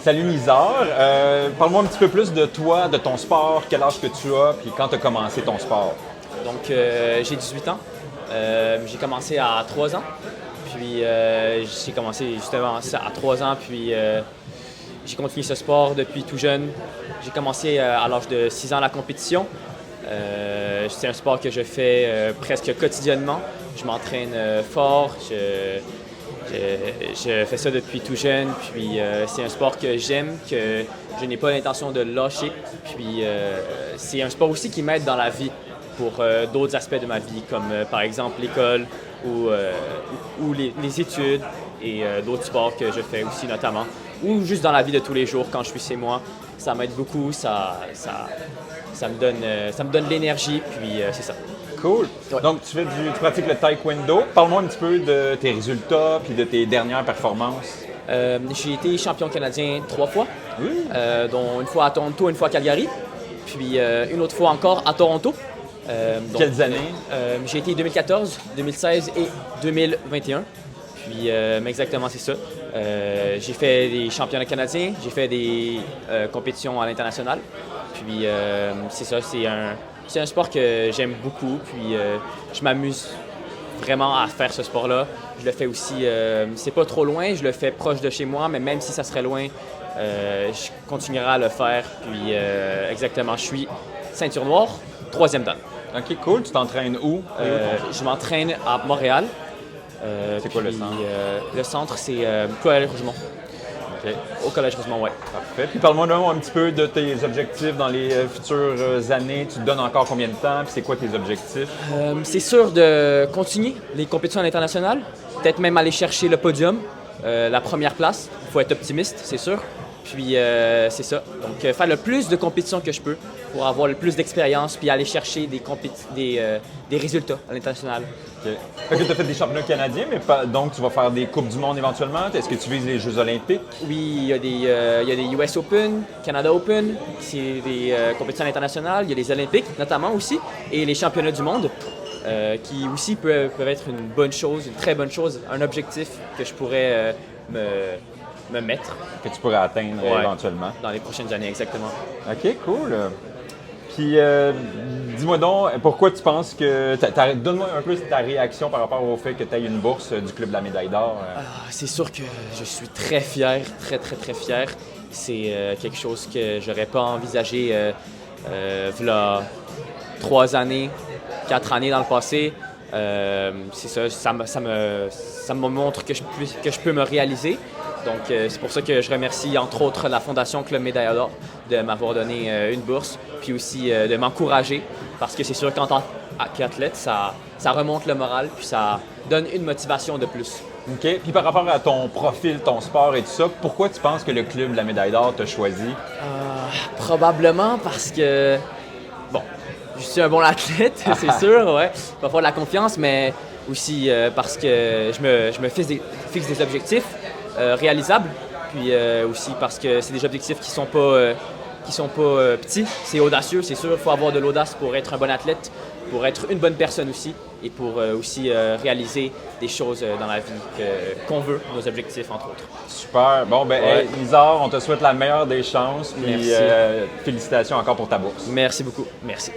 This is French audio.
Salut Nizar, parle-moi un petit peu plus de toi, de ton sport, quel âge que tu as, puis quand tu as commencé ton sport. Donc, j'ai 18 ans. J'ai commencé à 3 ans. Puis, j'ai commencé justement à 3 ans. Puis, j'ai continué ce sport depuis tout jeune. J'ai commencé à l'âge de 6 ans la compétition. C'est un sport que je fais presque quotidiennement. Je m'entraîne fort. Je fais ça depuis tout jeune. Puis, c'est un sport que j'aime, que je n'ai pas l'intention de lâcher. Puis, c'est un sport aussi qui m'aide dans la vie pour d'autres aspects de ma vie, comme par exemple l'école ou les études et d'autres sports que je fais aussi notamment, ou juste dans la vie de tous les jours quand je suis chez moi. Ça m'aide beaucoup, ça me donne de l'énergie, puis c'est ça. Cool. Ouais. Donc, tu pratiques le taekwondo. Parle-moi un petit peu de tes résultats puis de tes dernières performances. J'ai été champion canadien 3 fois, Oui. dont une fois à Toronto, une fois à Calgary, puis une autre fois encore à Toronto. Quelles années? J'ai été 2014, 2016 et 2021. Puis exactement, c'est ça. J'ai fait des championnats canadiens, j'ai fait des compétitions à l'international. Puis c'est ça, c'est un sport que j'aime beaucoup. Puis je m'amuse vraiment à faire ce sport-là. Je le fais aussi, c'est pas trop loin, je le fais proche de chez moi, mais même si ça serait loin, je continuerai à le faire. Puis exactement, je suis ceinture noire, 3e dan. OK, cool. Tu t'entraînes où? Je m'entraîne à Montréal. C'est quoi le centre? Le centre, c'est Collège Rougemont. OK. Au Collège Rougemont, oui. Parfait. Puis parle-moi un petit peu de tes objectifs dans les futures années. Tu te donnes encore combien de temps? Puis c'est quoi tes objectifs? C'est sûr de continuer les compétitions à l'international, peut-être même aller chercher le podium, la première place. Il faut être optimiste, c'est sûr. Puis c'est ça. Donc faire le plus de compétitions que je peux pour avoir le plus d'expérience puis aller chercher des résultats à l'international. OK. Fait que tu as fait des championnats canadiens, mais donc tu vas faire des Coupes du monde éventuellement. Est-ce que tu vises les Jeux olympiques? Oui, il y a des US Open, Canada Open, c'est des compétitions internationales, il y a les Olympiques notamment aussi, et les championnats du monde, qui aussi peuvent être une bonne chose, une très bonne chose, un objectif que je pourrais me mettre. Que tu pourrais atteindre éventuellement. Dans les prochaines années, exactement. OK, cool. Puis, dis-moi donc, pourquoi tu penses que... Donne-moi un peu ta réaction par rapport au fait que tu aies une bourse du Club de la médaille d'or. C'est sûr que je suis très fier, très, très, très fier. C'est quelque chose que j'aurais pas envisagé v'là 3 années, 4 années dans le passé. C'est ça, ça me montre que je peux me réaliser. Donc, c'est pour ça que je remercie, entre autres, la Fondation Club Médaille d'Or de m'avoir donné une bourse, puis aussi de m'encourager, parce que c'est sûr qu'en tant qu'athlète, ça remonte le moral, puis ça donne une motivation de plus. OK. Puis par rapport à ton profil, ton sport et tout ça, pourquoi tu penses que le Club de la médaille d'or t'a choisi? Probablement parce que, bon, je suis un bon athlète, c'est sûr, ouais. Parfois de la confiance, mais aussi parce que je me fixe des objectifs réalisables, puis aussi parce que c'est des objectifs qui sont pas petits, c'est audacieux, c'est sûr, il faut avoir de l'audace pour être un bon athlète, pour être une bonne personne aussi, et pour aussi réaliser des choses dans la vie qu'on veut, nos objectifs entre autres. Super. Bon, ben, Ouais. hey, Nizar, on te souhaite la meilleure des chances, puis Merci. félicitations encore pour ta bourse. Merci beaucoup, merci.